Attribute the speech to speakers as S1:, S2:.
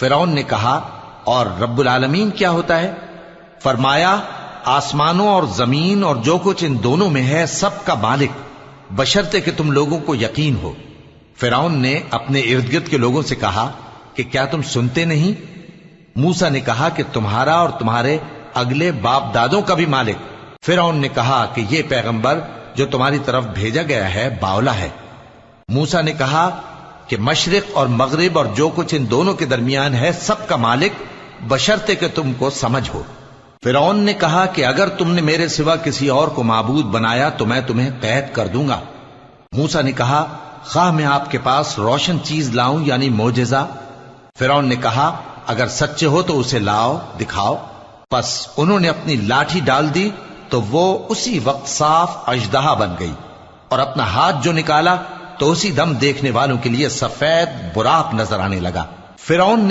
S1: فرعون نے کہا اور رب العالمین کیا ہوتا ہے؟ فرمایا آسمانوں اور زمین اور جو کچھ ان دونوں میں ہے سب کا مالک، بشرطے کہ تم لوگوں کو یقین ہو۔ فرعون نے اپنے ارد گرد کے لوگوں سے کہا کہ کیا تم سنتے نہیں؟ موسیٰ نے کہا کہ تمہارا اور تمہارے اگلے باپ دادوں کا بھی مالک۔ فرعون نے کہا کہ یہ پیغمبر جو تمہاری طرف بھیجا گیا ہے باولا ہے۔ موسیٰ نے کہا کہ مشرق اور مغرب اور جو کچھ ان دونوں کے درمیان ہے سب کا مالک، بشرطے کہ تم کو سمجھ ہو۔ فرعون نے کہا کہ اگر تم نے میرے سوا کسی اور کو معبود بنایا تو میں تمہیں قید کر دوں گا۔ موسیٰ نے کہا خواہ میں آپ کے پاس روشن چیز لاؤں یعنی معجزہ؟ فرعون نے کہا اگر سچے ہو تو اسے لاؤ، دکھاؤ۔ پس انہوں نے اپنی لاٹھی ڈال دی تو وہ اسی وقت صاف اژدہا بن گئی، اور اپنا ہاتھ جو نکالا تو اسی دم دیکھنے والوں کے لیے سفید براق نظر آنے لگا۔ فرعون نے